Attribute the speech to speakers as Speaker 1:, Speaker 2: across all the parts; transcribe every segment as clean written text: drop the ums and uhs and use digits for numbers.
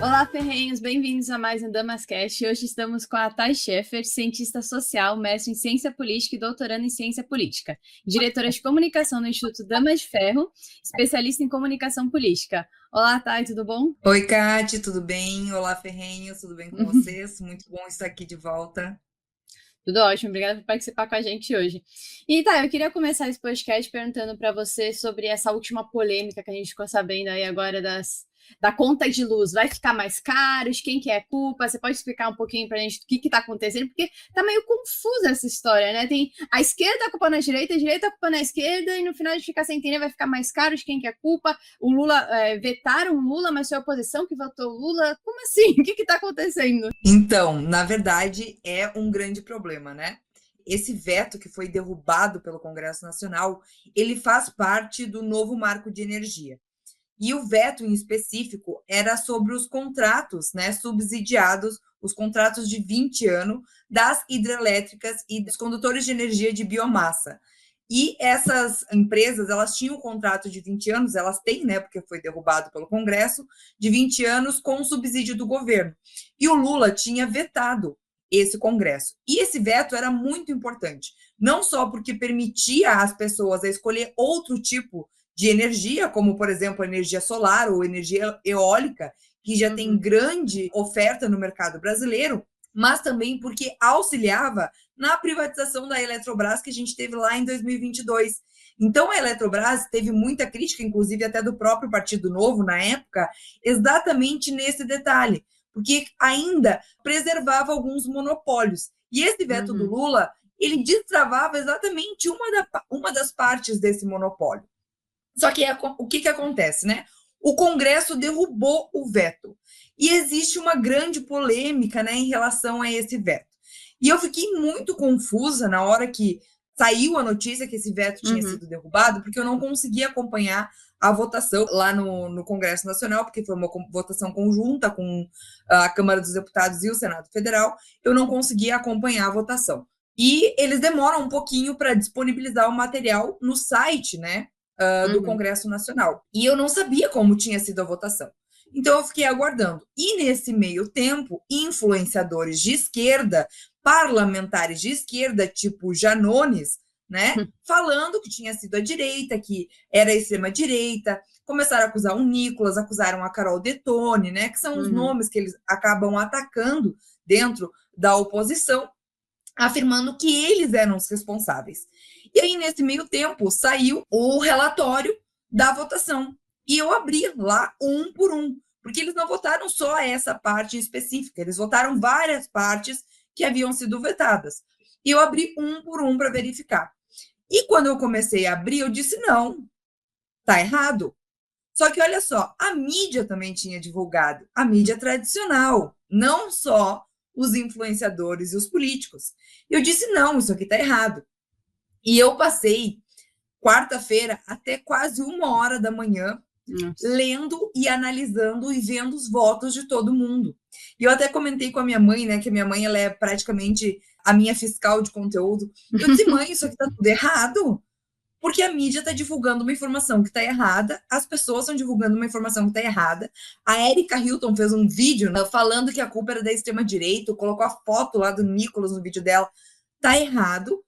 Speaker 1: Olá, ferrenhos, bem-vindos a mais um Damascast. Hoje estamos com a Thay Schaeffer, cientista social, mestre em ciência política e doutoranda em ciência política, diretora de comunicação no Instituto Damas de Ferro, especialista em comunicação política. Olá, Thay, tudo bom?
Speaker 2: Oi, Kati, tudo bem? Olá, Ferrenhos, tudo bem com vocês? Muito bom estar aqui de volta.
Speaker 1: Tudo ótimo, obrigada por participar com a gente hoje. E tá, eu queria começar esse podcast perguntando para você sobre essa última polêmica que a gente ficou sabendo aí agora da conta de luz. Vai ficar mais caro? De quem que é a culpa? Você pode explicar um pouquinho pra gente o que tá acontecendo? Porque tá meio confusa essa história, né? Tem a esquerda culpando a direita culpando a esquerda, e no final a gente fica sem entender, vai ficar mais caro, de quem que é a culpa? O Lula, vetaram o Lula, mas foi a oposição que votou o Lula? Como assim? O que tá acontecendo?
Speaker 2: Então, na verdade, é um grande problema, né? Esse veto que foi derrubado pelo Congresso Nacional, ele faz parte do novo marco de energia. E o veto em específico era sobre os contratos, né, subsidiados, os contratos de 20 anos das hidrelétricas e dos condutores de energia de biomassa. E essas empresas, elas tinham um contrato de 20 anos, elas têm, né, porque foi derrubado pelo Congresso, de 20 anos com subsídio do governo. E o Lula tinha vetado esse Congresso. E esse veto era muito importante, não só porque permitia às pessoas a escolher outro tipo de energia, como, por exemplo, energia solar ou energia eólica, que já tem grande oferta no mercado brasileiro, mas também porque auxiliava na privatização da Eletrobras que a gente teve lá em 2022. Então, a Eletrobras teve muita crítica, inclusive até do próprio Partido Novo na época, exatamente nesse detalhe, porque ainda preservava alguns monopólios. E esse veto do Lula, ele destravava exatamente uma das partes desse monopólio. Só que o que acontece, né? O Congresso derrubou o veto. E existe uma grande polêmica, né, em relação a esse veto. E eu fiquei muito confusa na hora que saiu a notícia que esse veto tinha sido derrubado, porque eu não conseguia acompanhar a votação lá no Congresso Nacional, porque foi uma votação conjunta com a Câmara dos Deputados e o Senado Federal. Eu não conseguia acompanhar a votação. E eles demoram um pouquinho para disponibilizar o material no site, né, do Congresso Nacional. E eu não sabia como tinha sido a votação. Então eu fiquei aguardando. E nesse meio tempo, influenciadores de esquerda, parlamentares de esquerda, tipo Janones, né, falando que tinha sido a direita, que era a extrema-direita, começaram a acusar o Nicolas, acusaram a Carol Detone, né, que são os nomes que eles acabam atacando dentro da oposição, afirmando que eles eram os responsáveis. E aí, nesse meio tempo, saiu o relatório da votação. E eu abri lá um por um, porque eles não votaram só essa parte específica, eles votaram várias partes que haviam sido vetadas. E eu abri um por um para verificar. E quando eu comecei a abrir, eu disse: não, tá errado. Só que olha só, a mídia também tinha divulgado, a mídia tradicional, não só os influenciadores e os políticos. Eu disse: não, isso aqui está errado. E eu passei quarta-feira até quase 1 hora da manhã lendo e analisando e vendo os votos de todo mundo. E eu até comentei com a minha mãe, né, que a minha mãe ela é praticamente a minha fiscal de conteúdo. Eu disse: mãe, isso aqui está tudo errado. Porque a mídia está divulgando uma informação que está errada, as pessoas estão divulgando uma informação que está errada. A Erika Hilton fez um vídeo, né, falando que a culpa era da extrema-direita, colocou a foto lá do Nicolas no vídeo dela. Tá errado.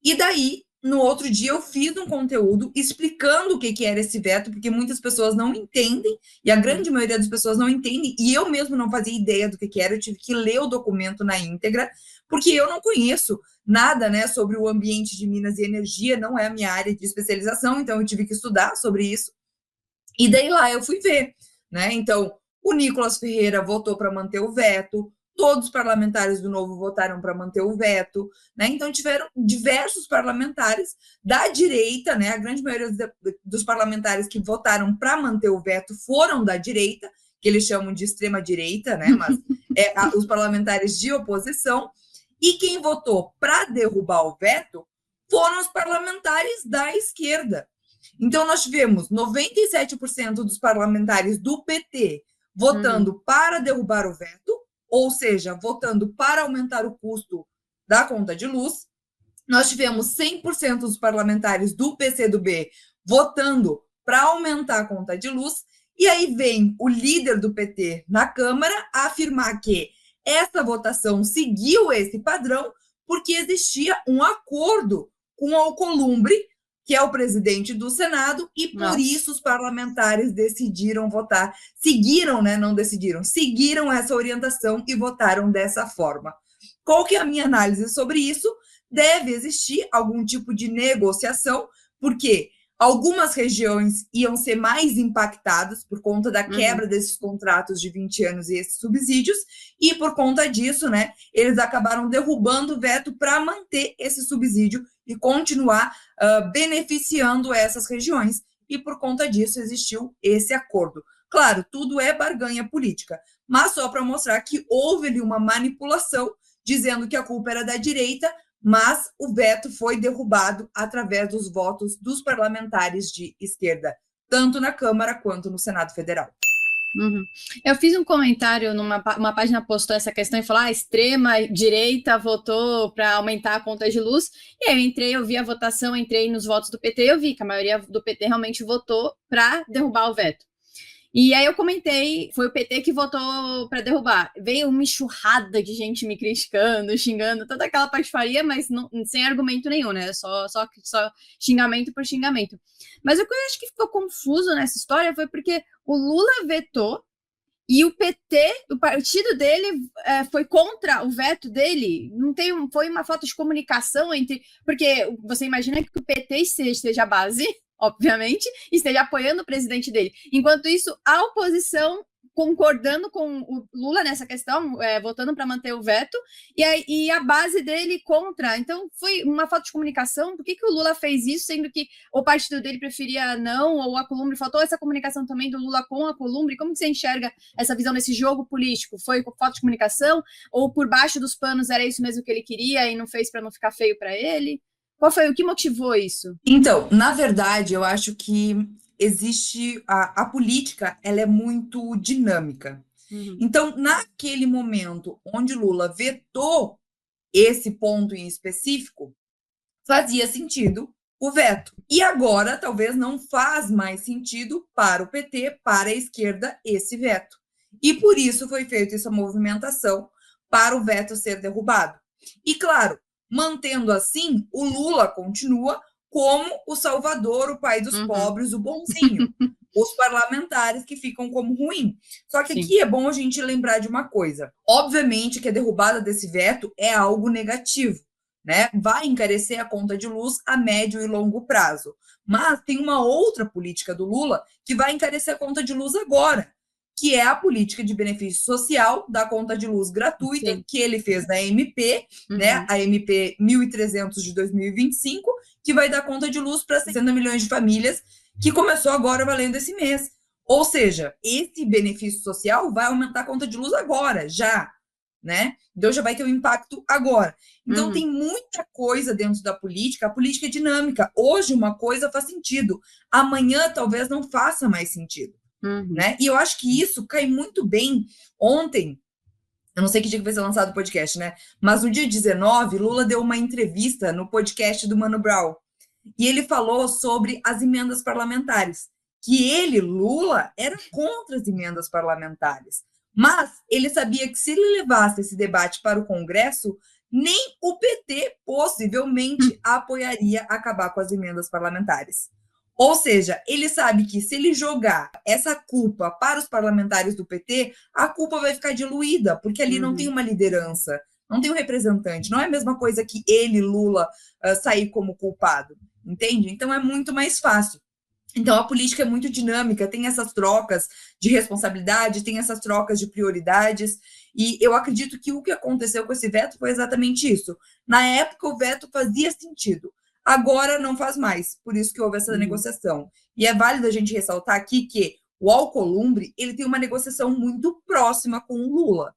Speaker 2: E daí, no outro dia, eu fiz um conteúdo explicando o que era esse veto, porque muitas pessoas não entendem, e a grande maioria das pessoas não entendem, e eu mesmo não fazia ideia do que era, eu tive que ler o documento na íntegra, porque eu não conheço nada, né, sobre o ambiente de Minas e energia, não é a minha área de especialização, então eu tive que estudar sobre isso. E daí lá eu fui ver, né? Então, o Nicolas Ferreira votou para manter o veto, todos os parlamentares do Novo votaram para manter o veto, né? Então tiveram diversos parlamentares da direita, né? A grande maioria dos parlamentares que votaram para manter o veto foram da direita, que eles chamam de extrema direita, né? Mas os parlamentares de oposição. E quem votou para derrubar o veto foram os parlamentares da esquerda. Então, nós tivemos 97% dos parlamentares do PT votando para derrubar o veto, ou seja, votando para aumentar o custo da conta de luz. Nós tivemos 100% dos parlamentares do PCdoB votando para aumentar a conta de luz E aí vem o líder do PT na Câmara a afirmar que essa votação seguiu esse padrão porque existia um acordo com o Alcolumbre, que é o presidente do Senado, e por isso os parlamentares decidiram votar, seguiram, né, não decidiram, seguiram essa orientação e votaram dessa forma. Qual que é a minha análise sobre isso? Deve existir algum tipo de negociação, porque algumas regiões iam ser mais impactadas por conta da quebra desses contratos de 20 anos e esses subsídios, e por conta disso, né, eles acabaram derrubando o veto para manter esse subsídio e continuar beneficiando essas regiões. E por conta disso existiu esse acordo. Claro, tudo é barganha política, mas só para mostrar que houve ali uma manipulação, dizendo que a culpa era da direita, mas o veto foi derrubado através dos votos dos parlamentares de esquerda, tanto na Câmara quanto no Senado Federal.
Speaker 1: Eu fiz um comentário uma página postou essa questão e falou: a extrema direita votou para aumentar a conta de luz. E aí eu vi a votação, entrei nos votos do PT, eu vi que a maioria do PT realmente votou para derrubar o veto. E aí eu comentei, foi o PT que votou para derrubar. Veio uma enxurrada de gente me criticando, xingando, toda aquela patifaria, mas não, sem argumento nenhum, né? Só xingamento por xingamento. Mas o que eu acho que ficou confuso nessa história foi porque o Lula vetou e o PT, o partido dele, foi contra o veto dele. Foi uma falta de comunicação entre... Porque você imagina que o PT esteja à base, obviamente, esteja apoiando o presidente dele. Enquanto isso, a oposição concordando com o Lula nessa questão, votando para manter o veto, e a base dele contra. Então, foi uma falta de comunicação. Por que o Lula fez isso, sendo que o partido dele preferia não, ou a Alcolumbre? Faltou essa comunicação também do Lula com a Alcolumbre? Como que você enxerga essa visão desse jogo político? Foi falta de comunicação? Ou por baixo dos panos era isso mesmo que ele queria e não fez para não ficar feio para ele? O que motivou isso?
Speaker 2: Então, na verdade, eu acho que existe a política, ela é muito dinâmica. Então, naquele momento onde Lula vetou esse ponto em específico, fazia sentido o veto. E agora, talvez não faz mais sentido para o PT, para a esquerda, esse veto. E por isso foi feita essa movimentação para o veto ser derrubado. E, claro, mantendo assim, o Lula continua como o salvador, o pai dos pobres, o bonzinho. Os parlamentares que ficam como ruim. Só que aqui é bom a gente lembrar de uma coisa. Obviamente que a derrubada desse veto é algo negativo, né? Vai encarecer a conta de luz a médio e longo prazo. Mas tem uma outra política do Lula que vai encarecer a conta de luz agora, que é a política de benefício social da conta de luz gratuita, que ele fez na MP, né? A MP 1300 de 2025, que vai dar conta de luz para 60 milhões de famílias, que começou agora valendo esse mês. Ou seja, esse benefício social vai aumentar a conta de luz agora, já, né? Então já vai ter um impacto agora. Então tem muita coisa dentro da política, a política é dinâmica. Hoje uma coisa faz sentido, amanhã talvez não faça mais sentido. Né? E eu acho que isso cai muito bem. Ontem, eu não sei que dia que vai ser lançado o podcast, né? Mas no dia 19, Lula deu uma entrevista no podcast do Mano Brown. E ele falou sobre as emendas parlamentares. Que ele, Lula, era contra as emendas parlamentares. Mas ele sabia que se ele levasse esse debate para o Congresso, nem o PT possivelmente apoiaria acabar com as emendas parlamentares. Ou seja, ele sabe que se ele jogar essa culpa para os parlamentares do PT, a culpa vai ficar diluída, porque ali não tem uma liderança, não tem um representante. Não é a mesma coisa que ele, Lula, sair como culpado, entende? Então é muito mais fácil. Então a política é muito dinâmica, tem essas trocas de responsabilidade, tem essas trocas de prioridades, e eu acredito que o que aconteceu com esse veto foi exatamente isso. Na época, o veto fazia sentido. Agora não faz mais, por isso que houve essa negociação. E é válido a gente ressaltar aqui que o Alcolumbre, ele tem uma negociação muito próxima com o Lula.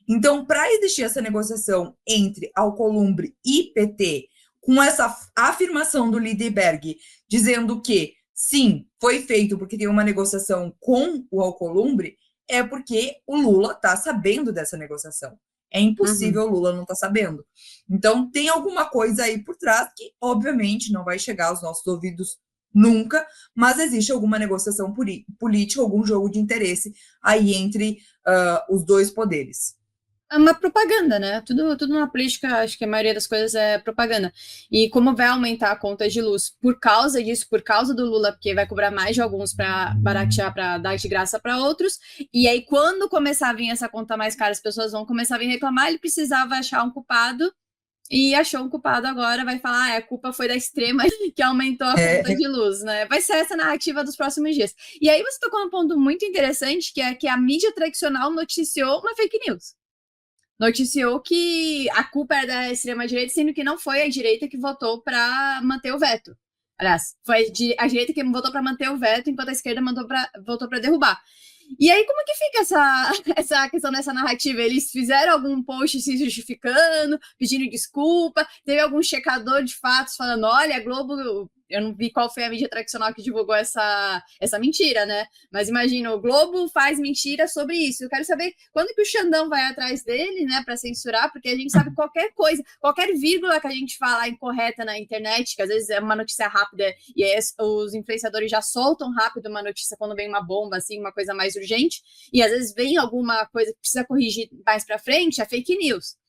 Speaker 2: Então, para existir essa negociação entre Alcolumbre e PT, com essa afirmação do Lindbergh, dizendo que, sim, foi feito porque tem uma negociação com o Alcolumbre, é porque o Lula está sabendo dessa negociação. É impossível o Lula não estar sabendo. Então, tem alguma coisa aí por trás que, obviamente, não vai chegar aos nossos ouvidos Nunca, mas existe alguma negociação política, algum jogo de interesse aí entre os dois poderes.
Speaker 1: É uma propaganda, né? Tudo na política, acho que a maioria das coisas é propaganda. E como vai aumentar a conta de luz por causa disso, por causa do Lula, porque vai cobrar mais de alguns para baratear, para dar de graça para outros. E aí, quando começar a vir essa conta mais cara, as pessoas vão começar a vir reclamar, ele precisava achar um culpado. E achou um culpado agora, vai falar, a culpa foi da extrema que aumentou a conta de luz, né? Vai ser essa narrativa dos próximos dias. E aí você tocou num ponto muito interessante, que é que a mídia tradicional noticiou uma fake news. Noticiou que a culpa era da extrema-direita, sendo que não foi a direita que votou para manter o veto. Aliás, foi a direita que votou para manter o veto, enquanto a esquerda votou para derrubar. E aí, como que fica essa questão dessa narrativa? Eles fizeram algum post se justificando, pedindo desculpa? Teve algum checador de fatos falando, olha, a Globo... Eu não vi qual foi a mídia tradicional que divulgou essa mentira, né? Mas imagina, o Globo faz mentira sobre isso. Eu quero saber quando que o Xandão vai atrás dele, né, para censurar, porque a gente sabe qualquer coisa, qualquer vírgula que a gente fala incorreta na internet, que às vezes é uma notícia rápida e aí os influenciadores já soltam rápido uma notícia quando vem uma bomba, assim, uma coisa mais urgente, e às vezes vem alguma coisa que precisa corrigir mais para frente, é fake news.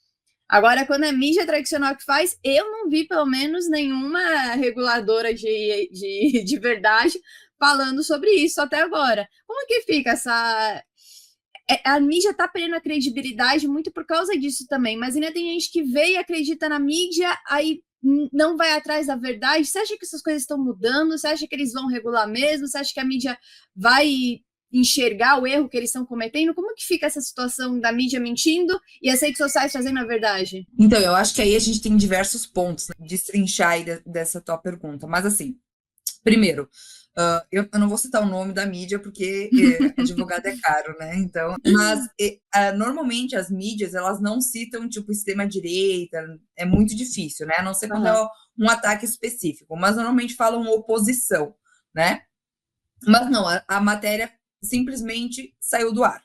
Speaker 1: Agora, quando é mídia tradicional que faz, eu não vi, pelo menos, nenhuma reguladora de verdade falando sobre isso até agora. Como que fica essa... A mídia está perdendo a credibilidade muito por causa disso também, mas ainda tem gente que vê e acredita na mídia, aí não vai atrás da verdade. Você acha que essas coisas estão mudando? Você acha que eles vão regular mesmo? Você acha que a mídia vai enxergar o erro que eles estão cometendo? Como que fica essa situação da mídia mentindo e as redes sociais trazendo a verdade?
Speaker 2: Então, eu acho que aí a gente tem diversos pontos, né, de destrinchar aí dessa tua pergunta. Mas, assim, primeiro, eu não vou citar o nome da mídia porque advogado é caro, né? Então, mas normalmente as mídias, elas não citam, tipo, extrema-direita, é muito difícil, né? A não ser quando é um ataque específico, mas normalmente falam oposição, né? Mas não, a matéria simplesmente saiu do ar.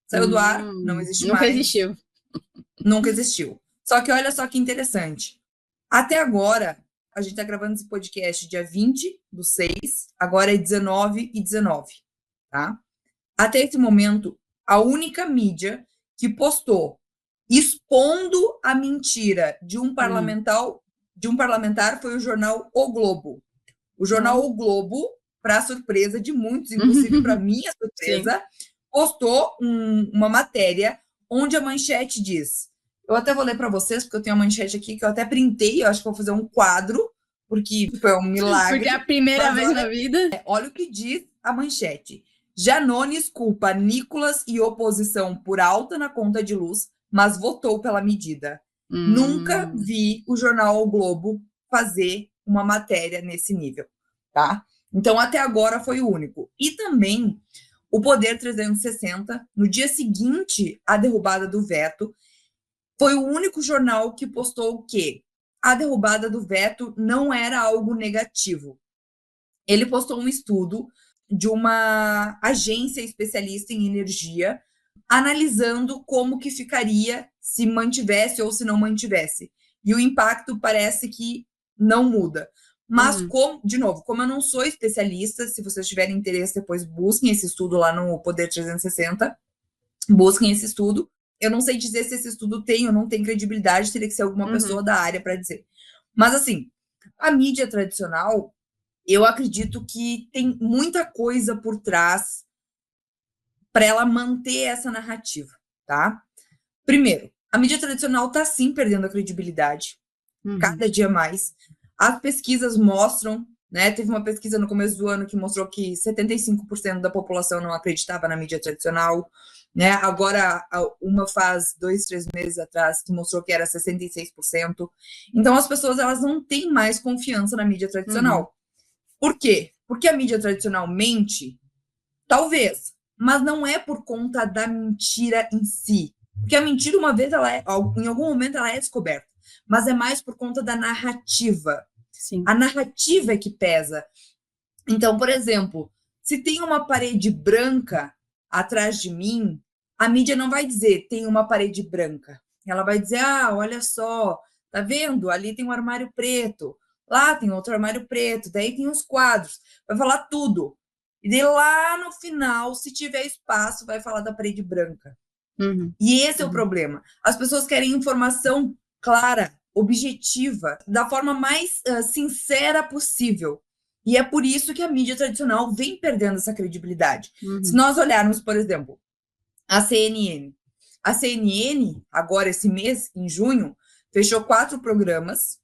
Speaker 2: Saiu do ar, não existe
Speaker 1: nunca
Speaker 2: mais.
Speaker 1: Existiu.
Speaker 2: Nunca existiu. Só que olha só que interessante. Até agora, a gente está gravando esse podcast dia 20/6, agora é 19h19, tá? Até esse momento, a única mídia que postou expondo a mentira de um parlamentar foi o jornal O Globo. O jornal O Globo, para surpresa de muitos, inclusive para minha surpresa, postou uma matéria onde a manchete diz... Eu até vou ler para vocês, porque eu tenho a manchete aqui que eu até printei, eu acho que vou fazer um quadro, porque foi um milagre.
Speaker 1: Porque é a primeira vez na vida.
Speaker 2: Olha o que diz a manchete. Janones culpa Nicolas e oposição por alta na conta de luz, mas votou pela medida. Nunca vi o jornal O Globo fazer uma matéria nesse nível, tá? Então, até agora foi o único. E também o Poder 360, no dia seguinte à derrubada do veto, foi o único jornal que postou que a derrubada do veto não era algo negativo. Ele postou um estudo de uma agência especialista em energia, analisando como que ficaria se mantivesse ou se não mantivesse. E o impacto parece que não muda. Mas, de novo, como eu não sou especialista, se vocês tiverem interesse, depois busquem esse estudo lá no Poder 360, busquem esse estudo. Eu não sei dizer se esse estudo tem ou não tem credibilidade, teria que ser alguma pessoa da área para dizer. Mas, assim, a mídia tradicional, eu acredito que tem muita coisa por trás para ela manter essa narrativa, tá? Primeiro, a mídia tradicional está sim perdendo a credibilidade, cada dia mais. As pesquisas mostram, né? Teve uma pesquisa no começo do ano que mostrou que 75% da população não acreditava na mídia tradicional, né? Agora, uma faz 2, 3 meses atrás que mostrou que era 66%. Então, as pessoas elas não têm mais confiança na mídia tradicional. Por quê? Porque a mídia tradicional mente? Talvez, mas não é por conta da mentira em si. Porque a mentira, uma vez, em algum momento, ela é descoberta. Mas é mais por conta da narrativa.
Speaker 1: Sim.
Speaker 2: A narrativa é que pesa. Então, por exemplo, se tem uma parede branca atrás de mim, a mídia não vai dizer tem uma parede branca. Ela vai dizer, olha só, tá vendo? Ali tem um armário preto. Lá tem outro armário preto, daí tem os quadros, vai falar tudo. E daí lá no final, se tiver espaço, vai falar da parede branca. E esse é o problema. As pessoas querem informação clara, objetiva, da forma mais sincera possível. E é por isso que a mídia tradicional vem perdendo essa credibilidade. Se nós olharmos, por exemplo, a CNN. A CNN, agora esse mês, em junho, fechou 4 programas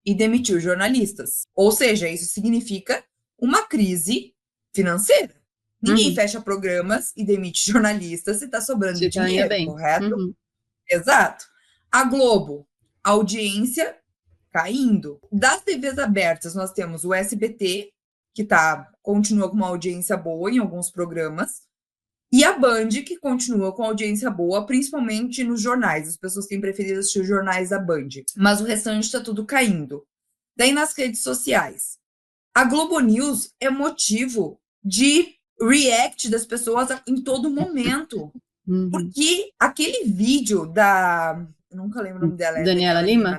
Speaker 2: e demitiu jornalistas. Ou seja, isso significa uma crise financeira. Ninguém fecha programas e demite jornalistas se está sobrando dinheiro, correto? Exato. A Globo, audiência caindo. Das TVs abertas, nós temos o SBT, que continua com uma audiência boa em alguns programas, e a Band, que continua com audiência boa, principalmente nos jornais. As pessoas têm preferido assistir os jornais da Band. Mas o restante está tudo caindo. Daí, nas redes sociais. A Globo News é motivo de react das pessoas em todo momento. Porque aquele vídeo da... Eu nunca lembro o nome dela.
Speaker 1: Daniela Lima?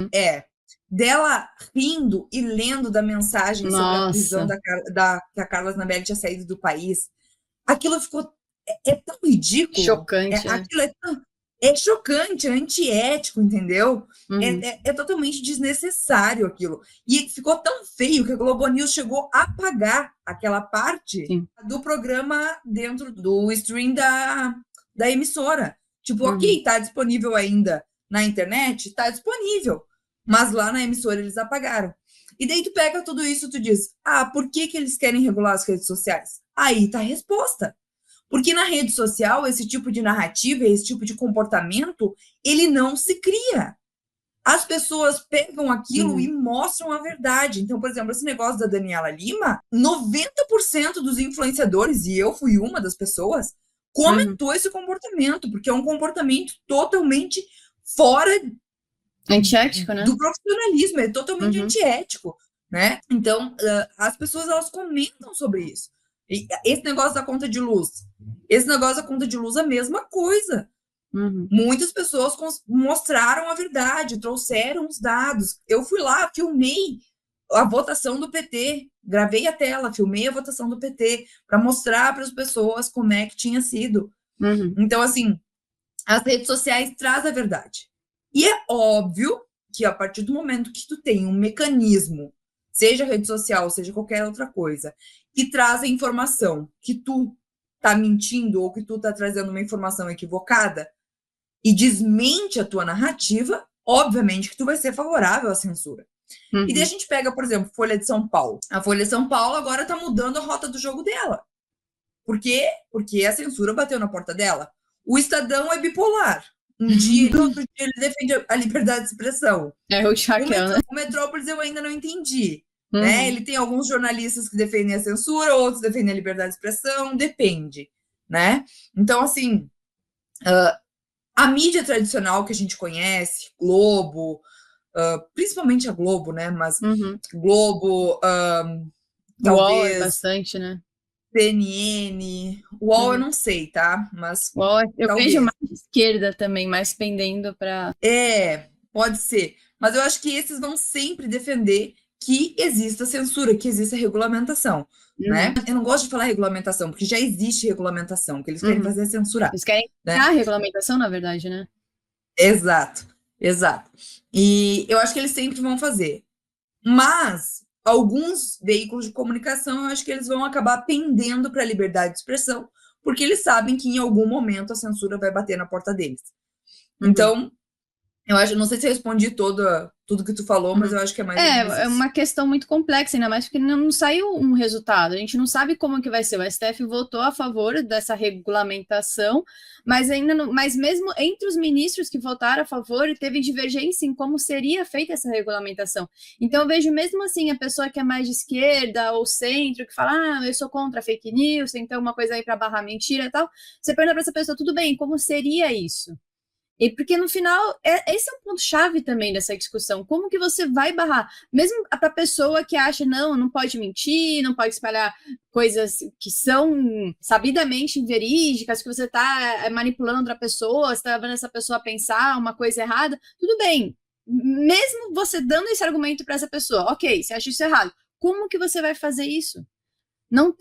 Speaker 2: Dela rindo e lendo da mensagem sobre a prisão que a Carla Zambelli tinha saído do país. Aquilo ficou... É tão ridículo.
Speaker 1: Chocante.
Speaker 2: Aquilo é chocante, é antiético, entendeu? É totalmente desnecessário aquilo. E ficou tão feio que a Globo News chegou a apagar aquela parte do programa dentro do stream da emissora. Tipo, ok, tá disponível ainda na internet? Tá disponível. Mas lá na emissora eles apagaram. E daí tu pega tudo isso e tu diz, por que eles querem regular as redes sociais? Aí tá a resposta. Porque na rede social, esse tipo de narrativa, esse tipo de comportamento, ele não se cria. As pessoas pegam aquilo e mostram a verdade. Então, por exemplo, esse negócio da Daniela Lima, 90% dos influenciadores, e eu fui uma das pessoas, comentou esse comportamento, porque é um comportamento totalmente fora...
Speaker 1: Antiético, né?
Speaker 2: Do profissionalismo, é totalmente antiético, né? Então, as pessoas, elas comentam sobre isso. E esse negócio da conta de luz. Esse negócio da conta de luz é a mesma coisa. Muitas pessoas mostraram a verdade, trouxeram os dados. Eu fui lá, filmei a votação do PT, gravei a tela, filmei a votação do PT, para mostrar para as pessoas como é que tinha sido. Então, assim, as redes sociais trazem a verdade. E é óbvio que a partir do momento que tu tem um mecanismo, seja rede social, seja qualquer outra coisa, que traz a informação que tu tá mentindo ou que tu tá trazendo uma informação equivocada e desmente a tua narrativa, obviamente que tu vai ser favorável à censura. E daí a gente pega, por exemplo, Folha de São Paulo. A Folha de São Paulo agora tá mudando a rota do jogo dela. Por quê? Porque a censura bateu na porta dela. O Estadão é bipolar. Um dia e outro dia ele defende a liberdade de expressão. O Metrópolis eu ainda não entendi. Né? Ele tem alguns jornalistas que defendem a censura, outros defendem a liberdade de expressão, depende. Né? Então, assim, a mídia tradicional que a gente conhece, Globo, principalmente a Globo, né? Mas Globo, talvez...
Speaker 1: UOL bastante, né?
Speaker 2: CNN, UOL eu não sei, tá? Mas
Speaker 1: UOL, eu
Speaker 2: talvez.
Speaker 1: vejo mais de esquerda também, mais pendendo para...
Speaker 2: Pode ser. Mas eu acho que esses vão sempre defender que exista censura, que exista regulamentação, né? Eu não gosto de falar regulamentação, porque já existe regulamentação, o que eles querem fazer é censurar.
Speaker 1: Eles querem criar a regulamentação, na verdade, né?
Speaker 2: Exato. E eu acho que eles sempre vão fazer. Mas alguns veículos de comunicação, eu acho que eles vão acabar pendendo para a liberdade de expressão, porque eles sabem que em algum momento a censura vai bater na porta deles. Então, eu acho, não sei se eu respondi tudo que tu falou, mas eu acho que é mais...
Speaker 1: É uma questão muito complexa, ainda mais porque não saiu um resultado. A gente não sabe como que vai ser. O STF votou a favor dessa regulamentação, mas ainda não, mas mesmo entre os ministros que votaram a favor, teve divergência em como seria feita essa regulamentação. Então eu vejo mesmo assim a pessoa que é mais de esquerda ou centro, que fala, eu sou contra fake news, tem que ter uma coisa aí para barrar mentira e tal. Você pergunta para essa pessoa, tudo bem, como seria isso? E porque no final, esse é um ponto-chave também dessa discussão. Como que você vai barrar? Mesmo para a pessoa que acha, não pode mentir, não pode espalhar coisas que são sabidamente inverídicas, que você está manipulando outra pessoa, você está levando essa pessoa a pensar uma coisa errada, tudo bem. mesmo você dando esse argumento para essa pessoa, ok, você acha isso errado, como que você vai fazer isso? Não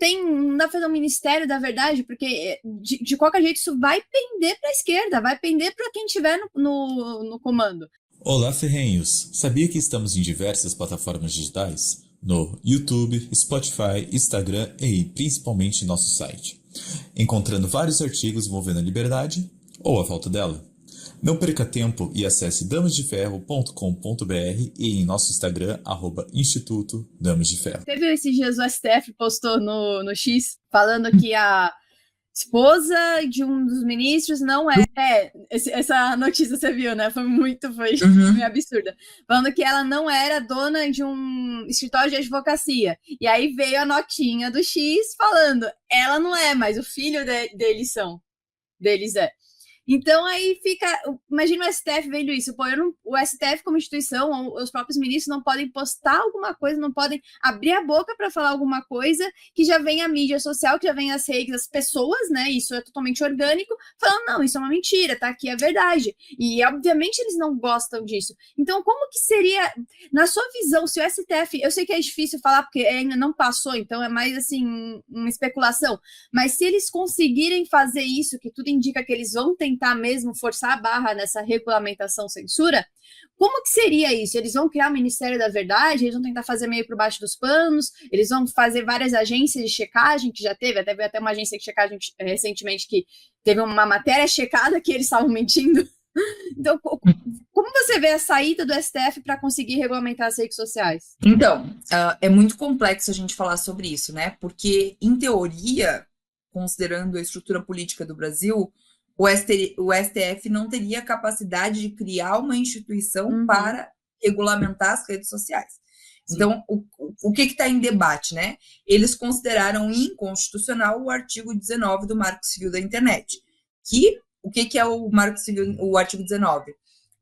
Speaker 1: dá para fazer um ministério da verdade, porque de qualquer jeito isso vai pender para a esquerda, vai pender para quem estiver no comando.
Speaker 3: Olá, ferrenhos! Sabia que estamos em diversas plataformas digitais? No YouTube, Spotify, Instagram e principalmente nosso site, encontrando vários artigos envolvendo a liberdade ou a falta dela. Não perca tempo e acesse damasdeferro.com.br e em nosso Instagram, @Instituto Damas de Ferro.
Speaker 1: Teve esses dias o STF postou no X falando que a esposa de um dos ministros não é. Essa notícia você viu, né? Foi meio absurda. Falando que ela não era dona de um escritório de advocacia. E aí veio a notinha do X falando, ela não é, mas o filho deles é. Então aí fica, imagina o STF vendo isso, o STF como instituição, ou os próprios ministros não podem postar alguma coisa, não podem abrir a boca para falar alguma coisa que já vem a mídia social, que já vem as redes, as pessoas, né, isso é totalmente orgânico, falando, não, isso é uma mentira, tá aqui a verdade, e obviamente eles não gostam disso. Então como que seria, na sua visão, se o STF, eu sei que é difícil falar porque ainda não passou, então é mais assim, uma especulação, mas se eles conseguirem fazer isso, que tudo indica que eles vão tentar mesmo forçar a barra nessa regulamentação censura, como que seria isso? Eles vão criar o Ministério da Verdade, eles vão tentar fazer meio por baixo dos panos, eles vão fazer várias agências de checagem, que já teve até uma agência de checagem recentemente que teve uma matéria checada que eles estavam mentindo. Então, como você vê a saída do STF para conseguir regulamentar as redes sociais?
Speaker 2: Então, é muito complexo a gente falar sobre isso, né? Porque, em teoria, considerando a estrutura política do Brasil, o STF não teria capacidade de criar uma instituição para regulamentar as redes sociais. Sim. Então, o que está em debate, né? Eles consideraram inconstitucional o artigo 19 do Marco Civil da Internet. O que é o Marco Civil, o artigo 19?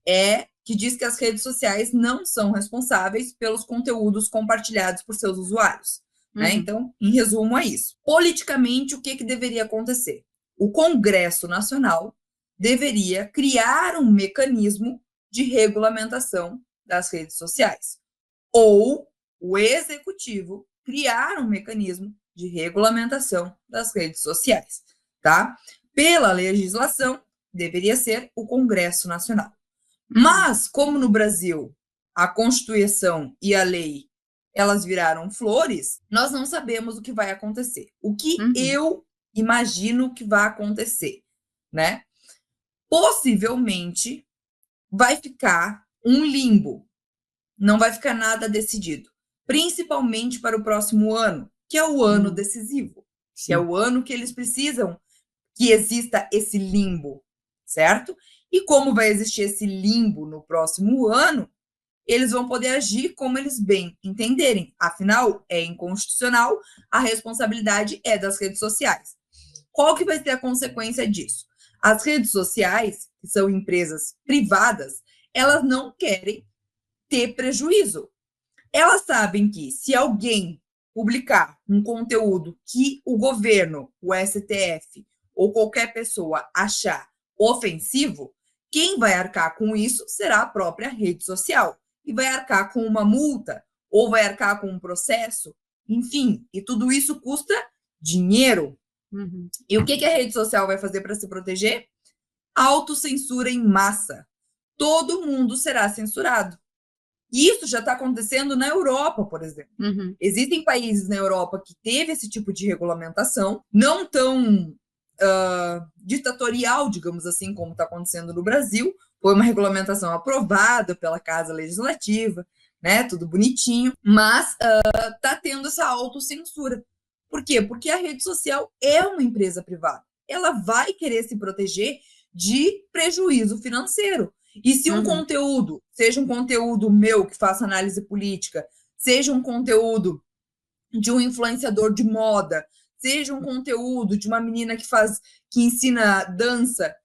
Speaker 2: É que diz que as redes sociais não são responsáveis pelos conteúdos compartilhados por seus usuários. Né? Então, em resumo, é isso. Politicamente, o que deveria acontecer? O Congresso Nacional deveria criar um mecanismo de regulamentação das redes sociais. Ou o Executivo criar um mecanismo de regulamentação das redes sociais, tá? Pela legislação, deveria ser o Congresso Nacional. Mas, como no Brasil a Constituição e a lei, elas viraram flores, nós não sabemos o que vai acontecer. O que eu imagino que vai acontecer, né? Possivelmente vai ficar um limbo, não vai ficar nada decidido, principalmente para o próximo ano, que é o ano decisivo, que é o ano que eles precisam que exista esse limbo, certo? E como vai existir esse limbo no próximo ano, eles vão poder agir como eles bem entenderem. Afinal, é inconstitucional, a responsabilidade é das redes sociais. Qual que vai ser a consequência disso? As redes sociais, que são empresas privadas, elas não querem ter prejuízo. Elas sabem que se alguém publicar um conteúdo que o governo, o STF ou qualquer pessoa achar ofensivo, quem vai arcar com isso será a própria rede social. E vai arcar com uma multa ou vai arcar com um processo, enfim, e tudo isso custa dinheiro. E o que a rede social vai fazer para se proteger? Autocensura em massa. Todo mundo será censurado. E isso já está acontecendo na Europa, por exemplo. Existem países na Europa que teve esse tipo de regulamentação, não tão ditatorial, digamos assim, como está acontecendo no Brasil. Foi uma regulamentação aprovada pela Casa Legislativa, né? Tudo bonitinho, mas está tendo essa autocensura. Por quê? Porque a rede social é uma empresa privada. Ela vai querer se proteger de prejuízo financeiro. E se um conteúdo, seja um conteúdo meu que faça análise política, seja um conteúdo de um influenciador de moda, seja um conteúdo de uma menina que ensina dança,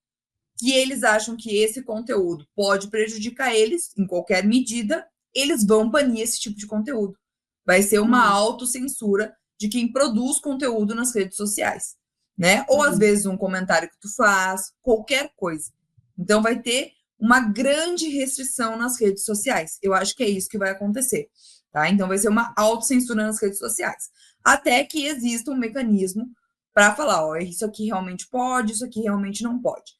Speaker 2: que eles acham que esse conteúdo pode prejudicar eles em qualquer medida, eles vão banir esse tipo de conteúdo. Vai ser uma autocensura de quem produz conteúdo nas redes sociais, né? Ou às vezes um comentário que tu faz, qualquer coisa. Então vai ter uma grande restrição nas redes sociais. Eu acho que é isso que vai acontecer, tá? Então vai ser uma autocensura nas redes sociais, até que exista um mecanismo para falar, ó, isso aqui realmente pode, isso aqui realmente não pode.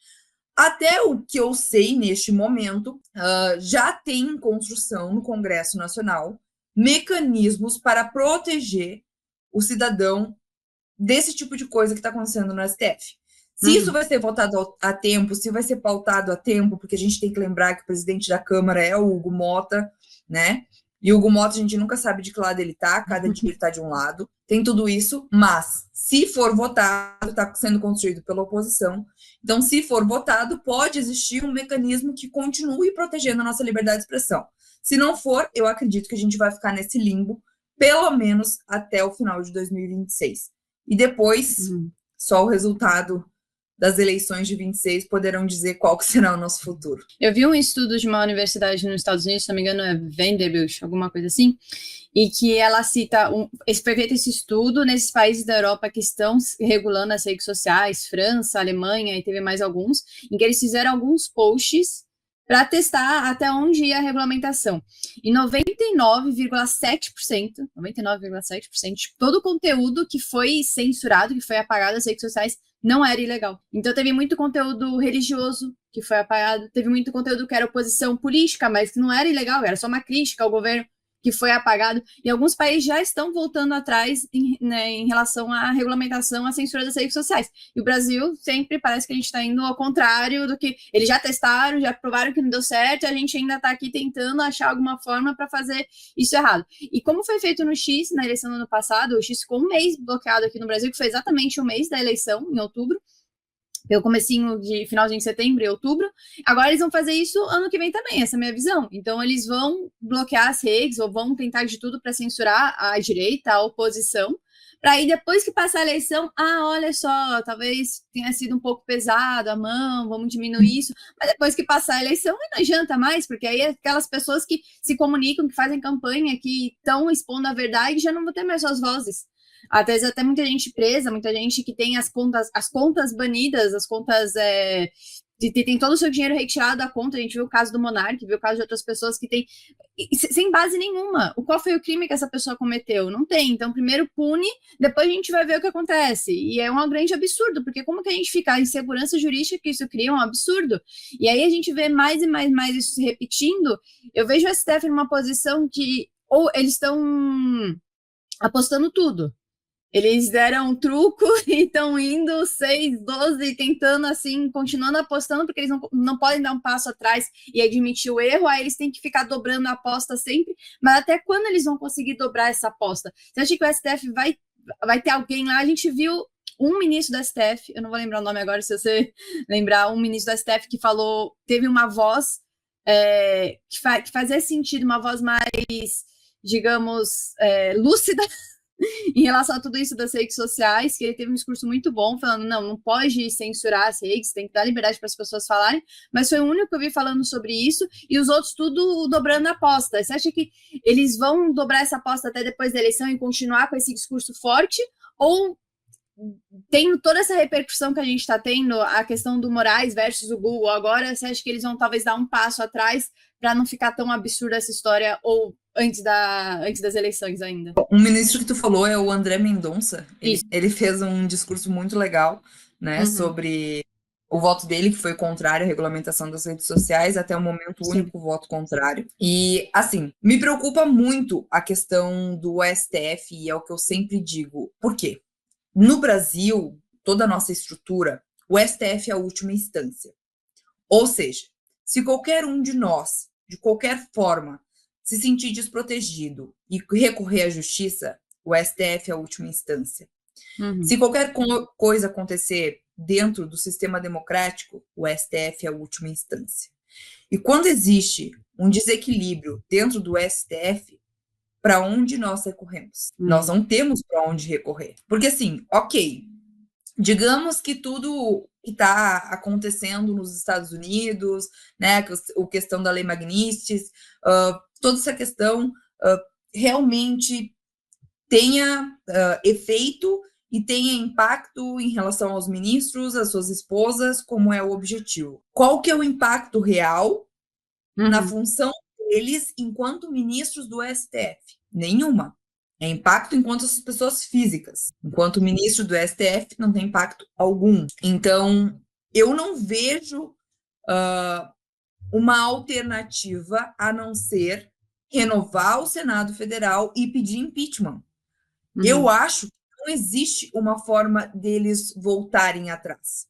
Speaker 2: Até o que eu sei neste momento, já tem em construção no Congresso Nacional mecanismos para proteger o cidadão desse tipo de coisa que está acontecendo no STF. Se isso vai ser votado a tempo, se vai ser pautado a tempo, porque a gente tem que lembrar que o presidente da Câmara é o Hugo Mota, né? E o Hugo Mota a gente nunca sabe de que lado ele tá, cada dia ele tá de um lado, tem tudo isso, mas se for votado, está sendo construído pela oposição, então se for votado, pode existir um mecanismo que continue protegendo a nossa liberdade de expressão. Se não for, eu acredito que a gente vai ficar nesse limbo, pelo menos até o final de 2026. E depois, só o resultado das eleições de 26 poderão dizer qual que será o nosso futuro.
Speaker 1: Eu vi um estudo de uma universidade nos Estados Unidos, se não me engano é Vanderbilt, alguma coisa assim, e que ela cita, foi feito esse estudo nesses países da Europa que estão regulando as redes sociais, França, Alemanha, e teve mais alguns, em que eles fizeram alguns posts para testar até onde ia a regulamentação. E 99,7% de todo o conteúdo que foi censurado, que foi apagado das redes sociais, não era ilegal. Então teve muito conteúdo religioso que foi apagado, teve muito conteúdo que era oposição política, mas que não era ilegal, era só uma crítica ao governo, que foi apagado, e alguns países já estão voltando atrás em relação à regulamentação, à censura das redes sociais. E o Brasil sempre parece que a gente está indo ao contrário do que eles já testaram, já provaram que não deu certo, e a gente ainda está aqui tentando achar alguma forma para fazer isso errado. E como foi feito no X, na eleição do ano passado, o X ficou um mês bloqueado aqui no Brasil, que foi exatamente o mês da eleição, em outubro, pelo comecinho de finalzinho de setembro e outubro. Agora eles vão fazer isso ano que vem também, essa é a minha visão. Então eles vão bloquear as redes ou vão tentar de tudo para censurar a direita, a oposição, para aí depois que passar a eleição, olha só, talvez tenha sido um pouco pesado a mão, vamos diminuir isso, mas depois que passar a eleição não adianta mais, porque aí aquelas pessoas que se comunicam, que fazem campanha, que estão expondo a verdade, já não vão ter mais suas vozes. Até muita gente presa, muita gente que tem as contas banidas, as contas tem todo o seu dinheiro retirado da conta. A gente viu o caso do Monark, viu o caso de outras pessoas que têm sem base nenhuma. Qual foi o crime que essa pessoa cometeu? Não tem. Então, primeiro pune, depois a gente vai ver o que acontece. E é um grande absurdo, porque como que a gente fica a insegurança jurídica que isso cria? É um absurdo. E aí a gente vê mais e mais isso se repetindo. Eu vejo o STF numa posição que ou eles estão apostando tudo. Eles deram um truco e estão indo 6, 12, tentando assim, continuando apostando, porque eles não podem dar um passo atrás e admitir o erro, aí eles têm que ficar dobrando a aposta sempre. Mas até quando eles vão conseguir dobrar essa aposta? Você acha que o STF vai ter alguém lá? A gente viu um ministro do STF, eu não vou lembrar o nome agora, se você lembrar, um ministro do STF que falou, teve uma voz que fazia sentido, uma voz mais, digamos, lúcida, em relação a tudo isso das redes sociais, que ele teve um discurso muito bom, falando, não pode censurar as redes, tem que dar liberdade para as pessoas falarem, mas foi o único que eu vi falando sobre isso, e os outros tudo dobrando a aposta. Você acha que eles vão dobrar essa aposta até depois da eleição e continuar com esse discurso forte, ou tem toda essa repercussão que a gente está tendo, a questão do Moraes versus o Google agora, você acha que eles vão talvez dar um passo atrás para não ficar tão absurda essa história, ou antes das eleições ainda?
Speaker 2: Um ministro que tu falou é o André Mendonça. Ele fez um discurso muito legal, né, sobre o voto dele, que foi contrário à regulamentação das redes sociais, até o momento o único voto contrário. E, assim, me preocupa muito a questão do STF, e é o que eu sempre digo. Por quê? No Brasil, toda a nossa estrutura, o STF é a última instância. Ou seja, se qualquer um de nós, de qualquer forma, se sentir desprotegido e recorrer à justiça, o STF é a última instância. Se qualquer coisa acontecer dentro do sistema democrático, o STF é a última instância. E quando existe um desequilíbrio dentro do STF, para onde nós recorremos? Nós não temos para onde recorrer. Porque assim, ok, digamos que tudo que está acontecendo nos Estados Unidos, né, a questão da Lei Magnitsky, toda essa questão realmente tenha efeito e tenha impacto em relação aos ministros, às suas esposas, como é o objetivo. Qual que é o impacto real na função deles enquanto ministros do STF? Nenhuma. É impacto enquanto as pessoas físicas. Enquanto ministro do STF, não tem impacto algum. Então, eu não vejo uma alternativa a não ser renovar o Senado Federal e pedir impeachment. Eu acho que não existe uma forma deles voltarem atrás.